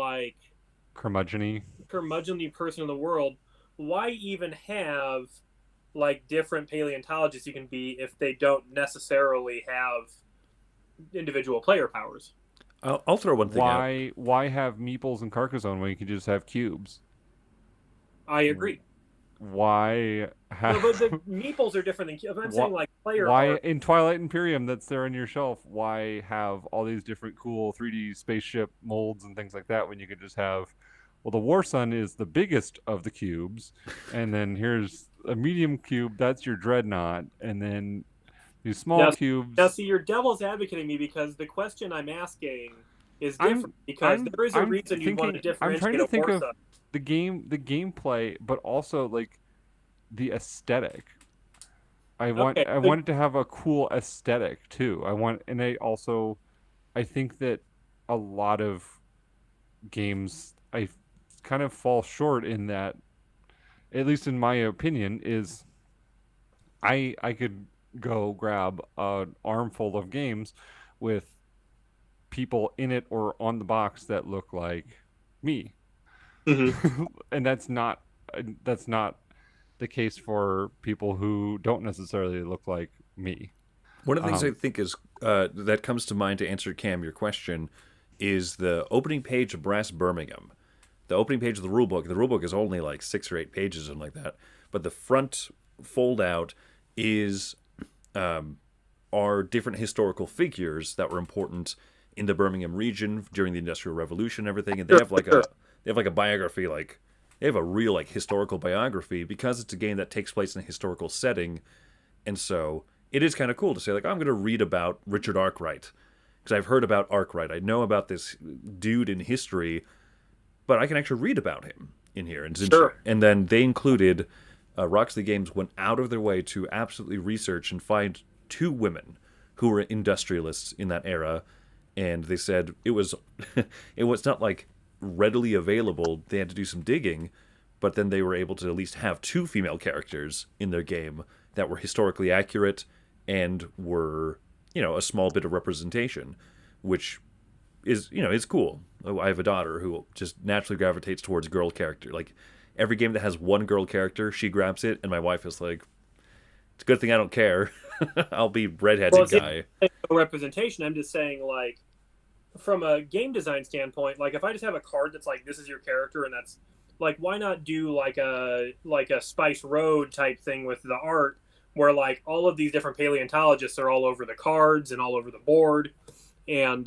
Curmudgeon-y. curmudgeonly person in the world, why even have like different paleontologists you can be if they don't necessarily have individual player powers? I'll throw one thing out. Why have meeples and Carcassonne when you can just have cubes? I agree. Why No, but the have meeples are different than. I'm why, saying like player why art. in Twilight Imperium that's there on your shelf? Why have all these different cool 3D spaceship molds and things like that when you could just have? Well, the War Sun is the biggest of the cubes, and then here's a medium cube. That's your Dreadnought, and then these small Now, now, cubes. see, you're devil's advocating me because the question I'm asking is different I'm because there is a I'm reason you want to thinking. I'm trying differentiate to a think of Warsaw. the gameplay, but also like the aesthetic. Okay, I so want it to have a cool aesthetic too. And I think that a lot of games I kind of fall short in that, at least in my opinion, is I could go grab an armful of games with people in it or on the box that look like me. Mhm. And that's not the case for people who don't necessarily look like me. One of the things I Um, think is that comes to mind to answer Cam your question is the opening page of Brass Birmingham. The opening page of the rulebook. The rulebook is only like 6 or 8 pages, something like that. But the front fold out is are different historical figures that were important in the Birmingham region during the Industrial Revolution and everything. And Sure, sure. they have like a biography, like they have a real like historical biography because it's a game that takes place in a historical setting. And so it is kind of cool to say, like, I'm going to read about Richard Arkwright because I've heard about Arkwright. I know about this dude in history, but I can actually read about him in here. Sure. And then they included, Roxley Games went out of their way to absolutely research and find 2 women who were industrialists in that era. And they said it was, it was not like readily available. They had to do some digging, but then they were able to at least have 2 female characters in their game that were historically accurate and were, a small bit of representation, which is cool. I have a daughter who just naturally gravitates towards girl character. Like every game that has one girl character, she grabs it, and my wife is like, "It's a good thing I don't care. I'll be Well, redheaded see, guy." no representation. I'm just saying, like, from a game design standpoint, like if I just have a card that's like this is your character, and that's like, why not do like a Spice Road type thing with the art, where like all of these different paleontologists are all over the cards and all over the board, and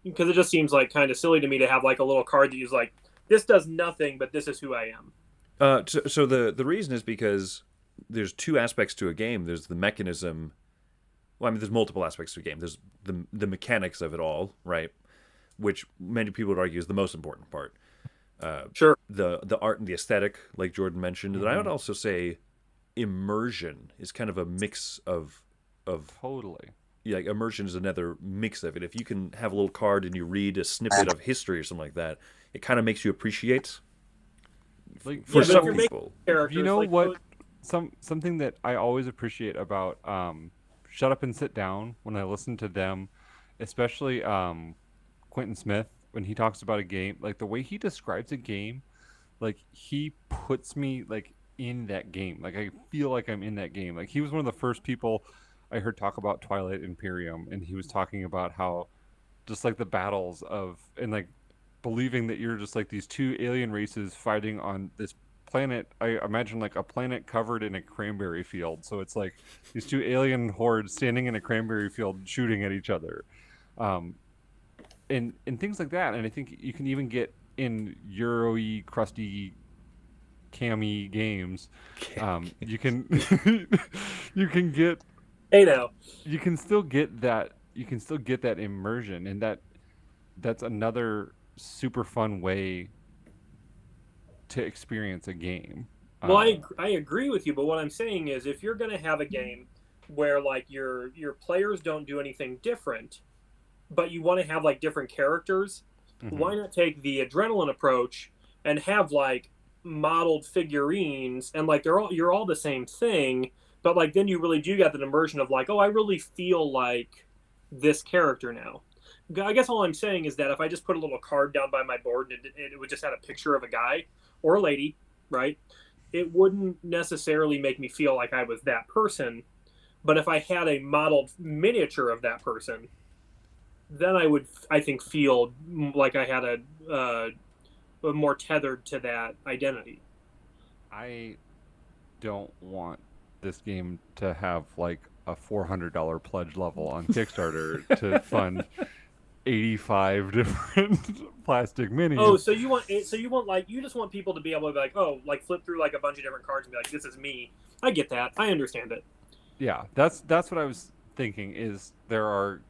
because it just seems like kind of silly to me to have like a little card that is like this does nothing, but this is who I am. So the reason is because there's 2 aspects to a game. There's the mechanism. Well, I mean, there's multiple aspects to a game. There's the mechanics of it all, right? Which many people would argue is the most important part. Sure. The art and the aesthetic, like Jordan mentioned. And I would Mhm. also say immersion is kind of a mix of Totally. yeah, like immersion is another mix of it. If you can have a little card and you read a snippet of history or something like that, it kind of makes you appreciate Like, for Yeah, but if some you're making people. characters, you know like what? Something that I always appreciate about Shut Up and Sit Down when I listen to them, especially Quentin Smith when he talks about a game, like the way he describes a game, like he puts me like in that game. Like I feel like I'm in that game. Like he was one of the first people I heard talk about Twilight Imperium, and he was talking about how just like the battles of and like believing that you're just like these 2 alien races fighting on this planet. I imagine like a planet covered in a cranberry field. So it's like these 2 alien hordes standing in a cranberry field shooting at each other. Um, and things like that. And I think you can even get in Euro-y, crusty, cammy games. You can you can get hey now, you can still get that immersion, and that's another super fun way to experience a game. well, I agree with you, but what I'm saying is, if you're going to have a game where like your players don't do anything different, but you want to have like different characters, Mhm. why not take the adrenaline approach and have like modeled figurines and like you're all the same thing, but like then you really do get that immersion of like, oh, I really feel like this character now. I guess all I'm saying is that if I just put a little card down by my board and it would just have a picture of a guy or a lady, right? It wouldn't necessarily make me feel like I was that person. But if I had a modeled miniature of that person, then I would, I think, feel like I had a more tethered to that identity. I don't want this game to have like a $400 pledge level on Kickstarter to fund 85 different plastic minis. Oh, so you want like you just want people to be able to be like, oh, like flip through like a bunch of different cards and be like, this is me. I get that. I understand it. Yeah, that's what I was thinking. Is there are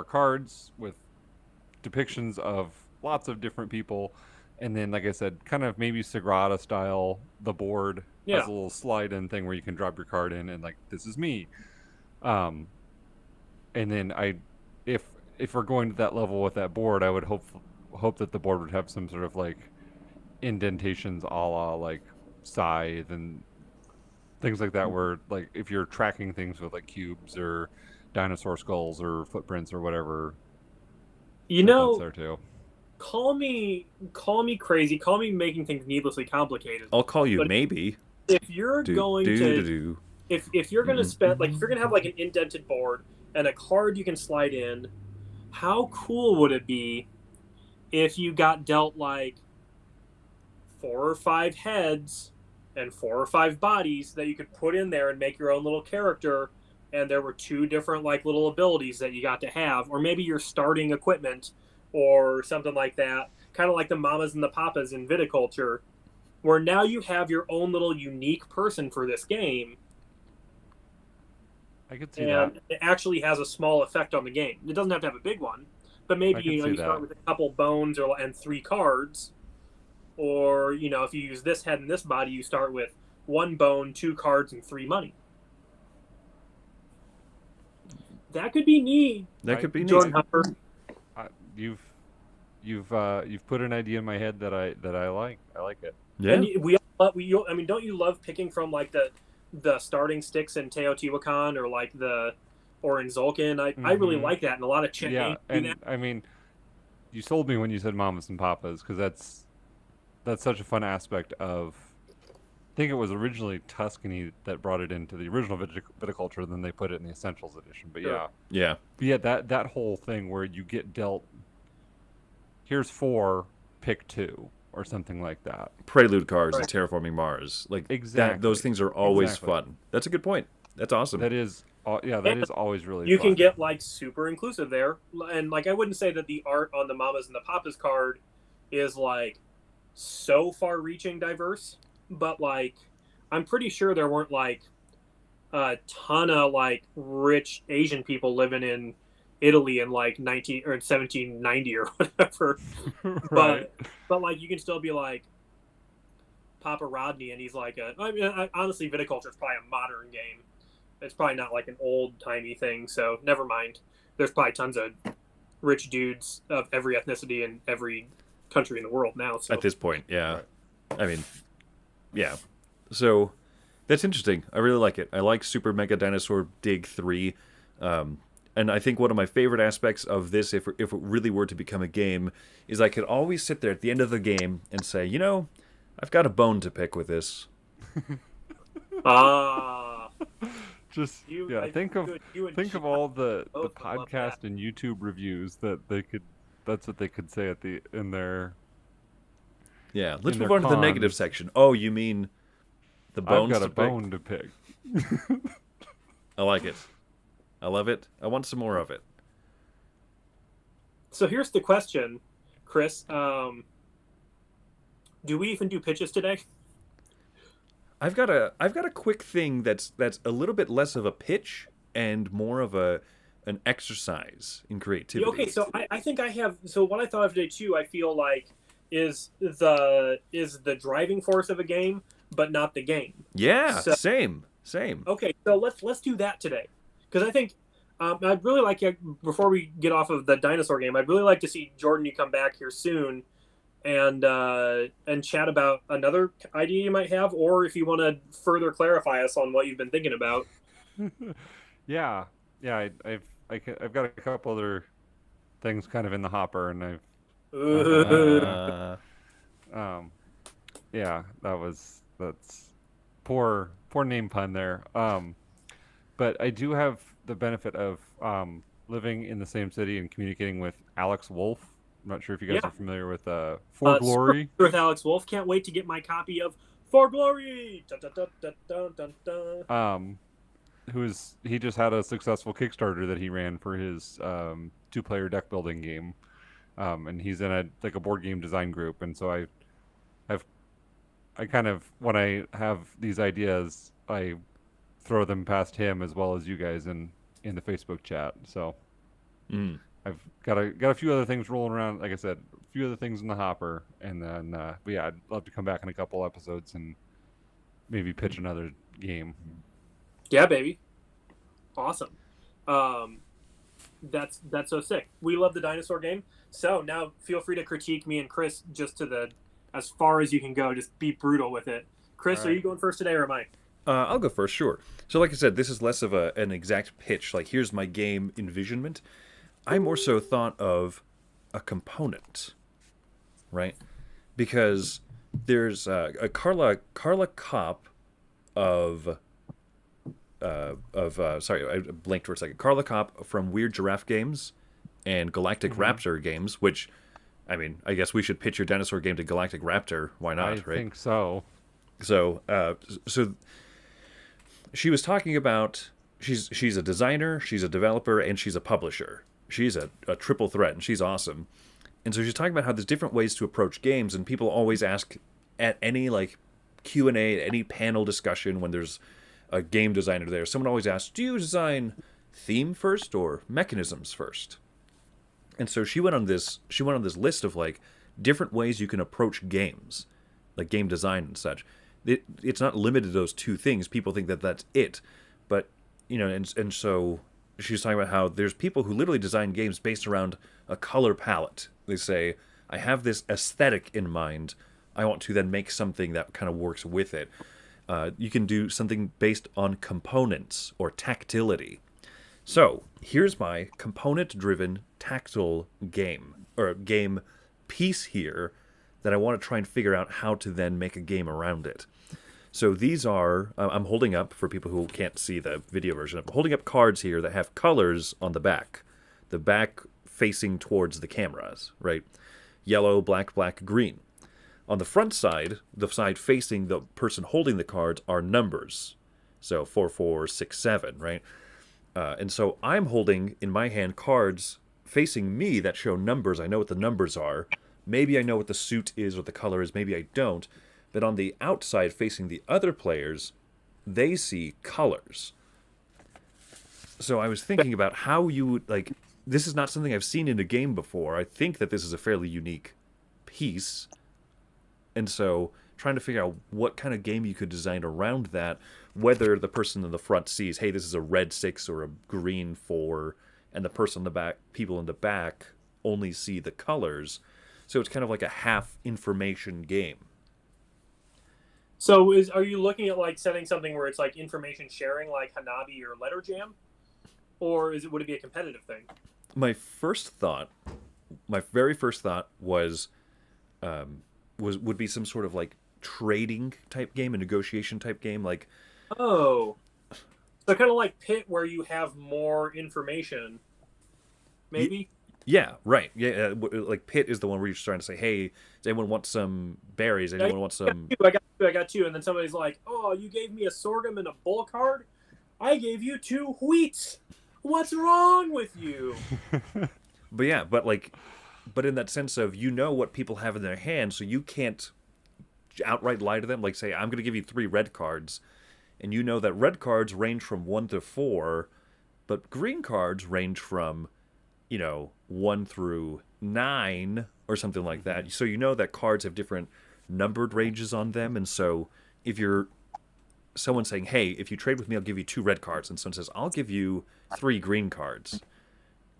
cards with depictions of lots of different people, and then like I said, kind of maybe Sagrada style. The board Yeah. has a little slide in thing where you can drop your card in, and like this is me. Um, and then if we're going to that level with that board, I would hope that the board would have some sort of like indentations a la like Scythe and things like that, where like if you're tracking things with like cubes or dinosaur skulls or footprints or whatever, You That- that's know, there too. call me crazy, call me making things needlessly complicated. I'll call you But maybe. if you're Do, going do, to do, do. if you're going to spend like if you're going to have like an indented board and a card you can slide in, how cool would it be if you got dealt like 4 or 5 heads and 4 or 5 bodies that you could put in there and make your own little character, and there were 2 different like little abilities that you got to have, or maybe your starting equipment or something like that, kind of like the mamas and the papas in viticulture, where now you have your own little unique person for this game, I could see that. and it actually has a small effect on the game. It doesn't have to have a big one, but maybe I can see you start that. with a couple bones and 3 cards, or if you use this head and this body, you start with 1 bone, 2 cards, and 3 money. That could be neat, That could be neat. Jordan Hopper. You've put an idea in my head that I like. I like it. Yeah. And I mean, don't you love picking from like the starting sticks in Teotihuacan or in Zolkin? I really Mhm. like that, and a lot of games Yeah, do and that. I mean, you sold me when you said mamas and papas because that's such a fun aspect of. I think it was originally Tuscany that brought it into the original viticulture, and then they put it in the Essentials edition. But Sure. Yeah. that whole thing where you get dealt, here's 4, pick 2 or something like that. Prelude cards Right. and Terraforming Mars. Like Exactly. those things are always Exactly. fun. That's a good point. That's awesome. That is, that And is always really. You fun. can get like super inclusive there, and like I wouldn't say that the art on the mamas and the papas card is like so far-reaching diverse, but like I'm pretty sure there weren't like a ton of like rich Asian people living in Italy in like 19 or 1790 or whatever. right. But like you can still be like Papa Rodney, and he's like honestly, viticulture is probably a modern game. It's probably not like an old timey thing, so never mind. There's probably tons of rich dudes of every ethnicity in every country in the world now. So At this point, yeah. Right. I mean, yeah. So that's interesting. I really like it. I like Super Mega Dinosaur Dig 3. And I think one of my favorite aspects of this, if it really were to become a game, is I could always sit there at the end of the game and say, I've got a bone to pick with this. Just I think of you and think of Chad all the both would love podcast and YouTube reviews that they could. That's what they could say in their. Yeah, let's In move their on to the negative cons. section. Oh, you mean the bones I've got to a pick? bone to pick. I like it. I love it. I want some more of it. So here's the question, Chris. Do we even do pitches today? I've got a quick thing that's a little bit less of a pitch and more of an exercise in creativity. Okay, so I think I have. So what I thought of today too, I feel like is the driving force of a game, but not the game. Yeah, So- same. Okay, so let's do that today, because I think I'd really like before we get off of the dinosaur game, I'd really like to see Jordan, you come back here soon, and chat about another idea you might have, or if you want to further clarify us on what you've been thinking about. yeah. I've got a couple other things kind of in the hopper, and I've Uh, yeah, that's poor name pun there. But I do have the benefit of living in the same city and communicating with Alex Wolf. I'm not sure if you guys Yeah. are familiar with For Glory. With Alex Wolf, can't wait to get my copy of For Glory. Dun, dun, dun, dun, dun, dun, dun. He just had a successful Kickstarter that he ran for his 2-player deck building game, and he's in a board game design group, and so I kind of, when I have these ideas, I throw them past him as well as you guys in the Facebook chat. So mm. I've got a few other things rolling around. Like I said, a few other things in the hopper, and then but yeah, I'd love to come back in a couple episodes and maybe pitch another game. Yeah, baby. Awesome. That's so sick. We love the dinosaur game. So now feel free to critique me and Chris just to as far as you can go. Just be brutal with it. Chris, All are right. you going first today or am I? I'll go first, sure. So like I said, this is less of an exact pitch, like here's my game envisionment. I more so thought of a component, right? Because there's a Carla Kopp of sorry, I blinked for a second. Carla Kopp from Weird Giraffe Games and Galactic Raptor Games, which, I mean, I guess we should pitch your dinosaur game to Galactic Raptor. Why not, I right? think so. So she was talking about she's a designer, she's a developer, and she's a publisher. She's a triple threat, and she's awesome. And so she's talking about how there's different ways to approach games, and people always ask at any like Q&A, any panel discussion when there's a game designer there, someone always asks, do you design theme first or mechanisms first? And so she went on this list of like different ways you can approach games, like game design and such. It's not limited to those two things. People think that that's it, but you know, and so she's talking about how there's people who literally design games based around a color palette. They say, I have this aesthetic in mind. I want to then make something that kind of works with it. You can do something based on components or tactility. So here's my component-driven tactile game, or game piece here, that I want to try and figure out how to then make a game around it. So these are, I'm holding up, for people who can't see the video version, I'm holding up cards here that have colors on the back facing towards the cameras, right? Yellow, black, black, green. On the front side, the side facing the person holding the cards, are numbers. So 4, 4, 6, 7, right? And so I'm holding in my hand cards facing me that show numbers. I know what the numbers are. Maybe I know what the suit is or the color is. Maybe I don't. But on the outside facing the other players, they see colors. So I was thinking about how you would, like, this is not something I've seen in a game before. I think that this is a fairly unique piece. And so trying to figure out what kind of game you could design around that, whether the person in the front sees, hey, this is a red 6 or a green 4, and the person in the back, people in the back only see the colors. So it's kind of like a half information game. So are you looking at like setting something where it's like information sharing like Hanabi or Letter Jam? Or would it be a competitive thing? My very first thought was would be some sort of like trading type game, a negotiation type game, like so kind of like Pit, where you have more information, maybe. Yeah, right. Yeah, like Pit is the one where you're just trying to say, hey, does anyone want some berries? Anyone want some? I got two, and then somebody's like, oh, you gave me a sorghum and a bull card. I gave you 2 wheats. What's wrong with you? But in that sense of, you know what people have in their hands, so you can't outright lie to them. Like, say, I'm going to give you 3 red cards, and you know that red cards range from 1 to 4, but green cards range from, 1 through 9 or something like that. So you know that cards have different numbered ranges on them, and so if you're someone saying, hey, if you trade with me, I'll give you 2 red cards, and someone says, I'll give you 3 green cards.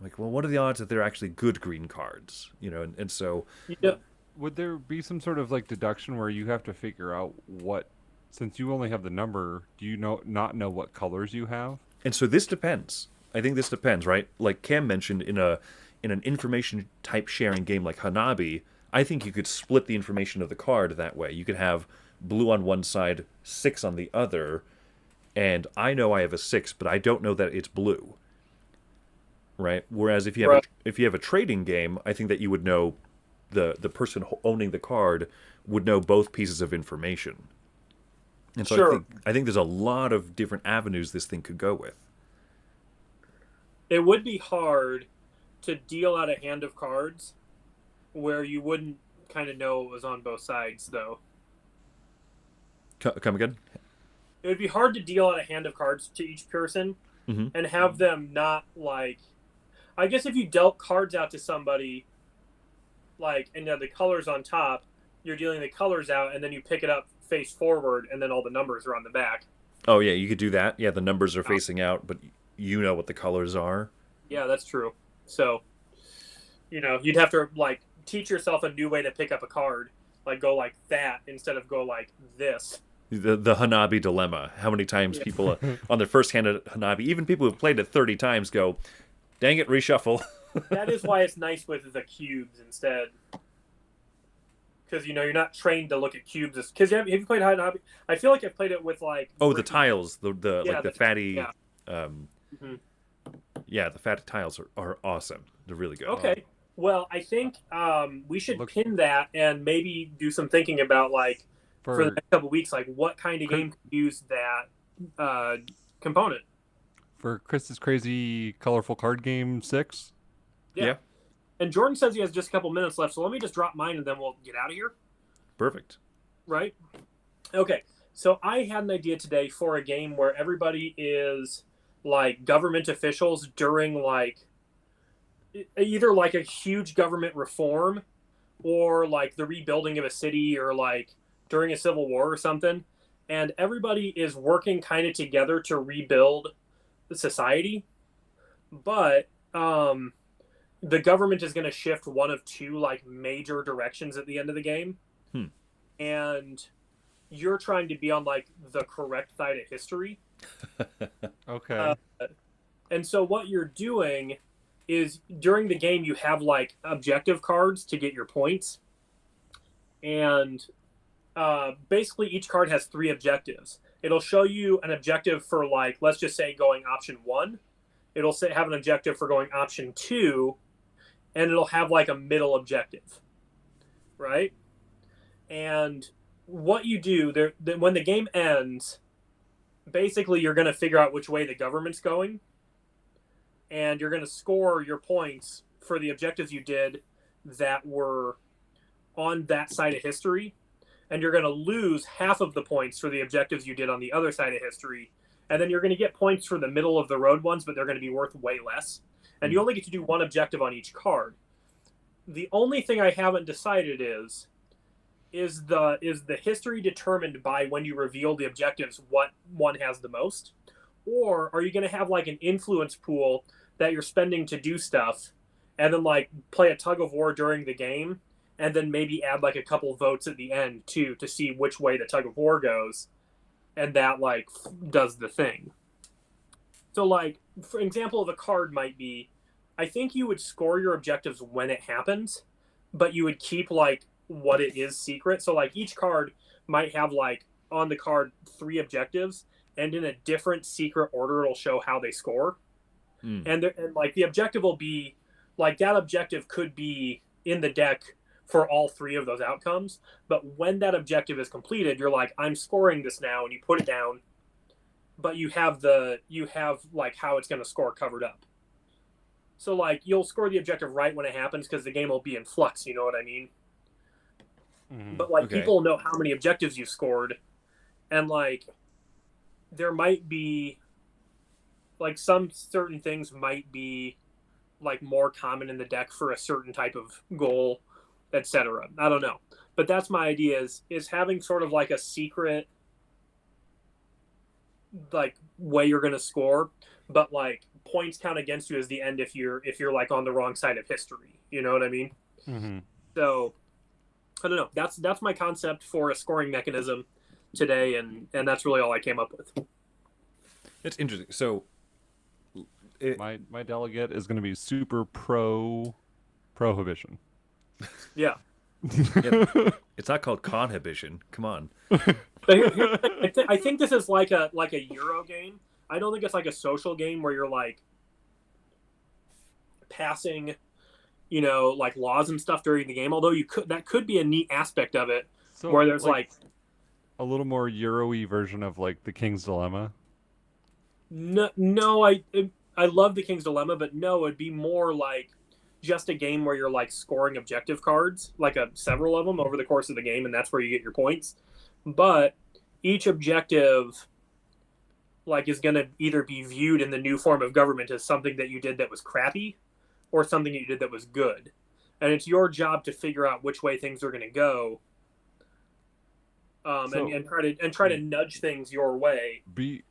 Like, well, what are the odds that they're actually good green cards? And so... Yeah. Would there be some sort of like deduction where you have to figure out what, since you only have the number, do you not know what colors you have? And so this depends. I think this depends, right? Like Cam mentioned, in an information type sharing game like Hanabi, I think you could split the information of the card that way. You could have blue on one side, 6 on the other, and I know I have a 6, but I don't know that it's blue. Right? Whereas if you have a trading game, I think that you would know the person owning the card would know both pieces of information. And so sure. I think there's a lot of different avenues this thing could go with. It would be hard to deal out a hand of cards where you wouldn't kind of know it was on both sides, though. Come again? It would be hard to deal out a hand of cards to each person and have them not like... I guess if you dealt cards out to somebody, like, and the colors on top, you're dealing the colors out, and then you pick it up face forward, and then all the numbers are on the back. Oh, yeah, you could do that. Yeah, the numbers are facing out, but you know what the colors are. Yeah, that's true. So, you'd have to, like, teach yourself a new way to pick up a card. Like, go like that instead of go like this. The Hanabi dilemma. How many times people on their first hand at Hanabi, even people who've played it 30 times, go, dang it, reshuffle. That is why it's nice with the cubes instead. Because you're not trained to look at cubes. Because have you played Hide and Hobby? I feel like I've played it with like. Oh, the tiles, the Yeah, like the fatty, yeah. yeah, the fatty tiles are awesome. They're really good. Okay. Well, I think we should Look- pin that and maybe do some thinking about like for the next couple of weeks, like what kind of game could use that component. For Chris's crazy colorful card game 6. Yeah. And Jordan says he has just a couple minutes left, so let me just drop mine and then we'll get out of here. Perfect. Right? Okay. So I had an idea today for a game where everybody is like government officials during like either like a huge government reform or like the rebuilding of a city or like during a civil war or something. And everybody is working kind of together to rebuild the society. But the government is going to shift one of two like major directions at the end of the game. And you're trying to be on like the correct side of history. Okay. And so what you're doing is during the game you have like objective cards to get your points. And basically each card has 3 objectives. It'll show you an objective for like, let's just say going option 1. It'll say have an objective for going option 2, and it'll have like a middle objective, right? And what you do there, when the game ends, basically you're going to figure out which way the government's going, and you're going to score your points for the objectives you did that were on that side of history, and you're going to lose half of the points for the objectives you did on the other side of history, and then you're going to get points for the middle of the road ones, but they're going to be worth way less. And you only get to do one objective on each card. The only thing I haven't decided is the history determined by when you reveal the objectives what one has the most? Or are you going to have like an influence pool that you're spending to do stuff and then like play a tug of war during the game and then maybe add like a couple votes at the end too to see which way the tug of war goes, and that like does the thing. So like for example of a card might be, I think you would score your objectives when it happens, but you would keep like what it is secret. So like each card might have like on the card 3 objectives, and in a different secret order it'll show how they score. And like the objective will be like that objective could be in the deck for all 3 of those outcomes, but when that objective is completed you're like, I'm scoring this now, and you put it down, but you have like how it's going to score covered up. So like you'll score the objective right when it happens because the game will be in flux, you know what I mean? But like people know how many objectives you scored, and like there might be like some certain things might be like more common in the deck for a certain type of goal, etc. I don't know, but that's my idea is having sort of like a secret like way you're going to score, but like points count against you as the end if you're like on the wrong side of history, you know what I mean? So I don't know, that's my concept for a scoring mechanism today, and that's really all I came up with. It's interesting. So my delegate is going to be super pro prohibition. Yeah. It's not called conhibition. Come on. But I think this is like a Euro game. I don't think it's like a social game where you're like passing, like laws and stuff during the game. Although that could be a neat aspect of it, So, where there's like a little more Euro-y version of like the King's Dilemma. no, I love the King's Dilemma, but no, it'd be more like just a game where you're like scoring objective cards, like several of them over the course of the game, and that's where you get your points. But each objective like is going to either be viewed in the new form of government as something that you did that was crappy or something that you did that was good. And it's your job to figure out which way things are going to go. And try to nudge things your way.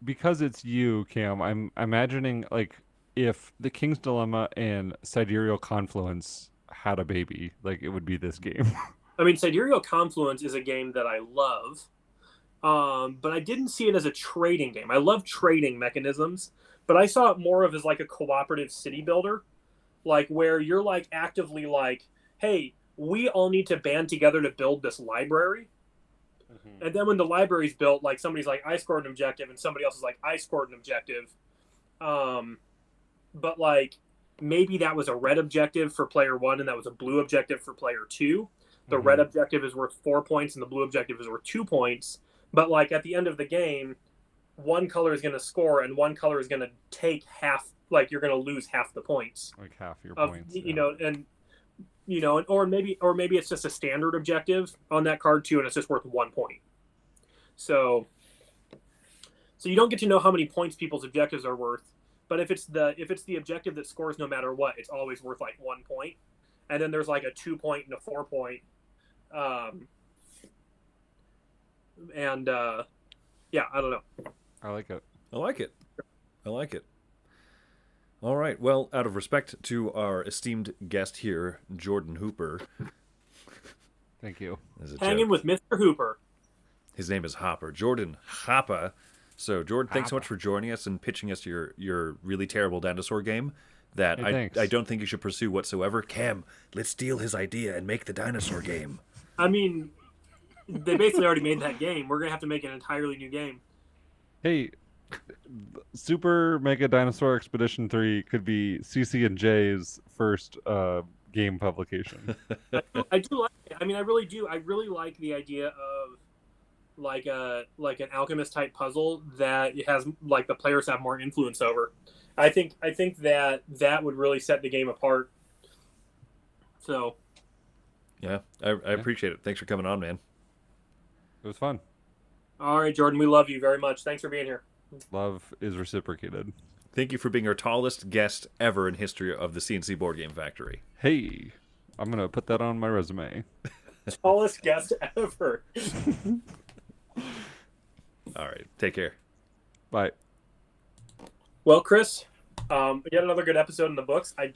Because it's you, Cam, I'm imagining like if the King's Dilemma and Sidereal Confluence had a baby, like it would be this game. I mean, Sidereal Confluence is a game that I love, but I didn't see it as a trading game. I love trading mechanisms, but I saw it more of as like a cooperative city builder. like where you're like actively like, hey, we all need to band together to build this library. And then when the library's built, like somebody's like, I scored an objective, and somebody else is like, I scored an objective. But like maybe that was a red objective for player 1, and that was a blue objective for player 2. The red objective is worth 4 points, and the blue objective is worth 2 points. But like at the end of the game, one color is going to score, and one color is going to take half. Like you're going to lose half the points. Like half your points. Or maybe it's just a standard objective on that card too, and it's just worth 1 point. So you don't get to know how many points people's objectives are worth. But if it's the objective that scores no matter what, it's always worth like 1 point. And then there's like a 2 point and a 4 point. Yeah, I don't know. I like it. I like it. I like it. All right. Well, out of respect to our esteemed guest here, Jordan Hooper. Thank you. Hanging with Mr. Hooper. His name is Hopper. Jordan Hopper. So, Jordan, thanks so much for joining us and pitching us your really terrible dinosaur game that I don't think you should pursue whatsoever. Cam, let's steal his idea and make the dinosaur game. I mean, they basically already made that game. We're going to have to make an entirely new game. Hey, Super Mega Dinosaur Expedition 3 could be CC&J's first game publication. I do like it. I mean, I really do. I really like the idea of like an alchemist type puzzle that it has like the players have more influence over. I think that would really set the game apart. So yeah, I appreciate it. Thanks for coming on, man. It was fun. All right, Jordan, we love you very much. Thanks for being here. Love is reciprocated. Thank you for being our tallest guest ever in history of the CNC Board Game Factory. Hey, I'm gonna put that on my resume. Tallest guest ever. All right, take care. Bye. Well, Chris, yet another good episode in the books. I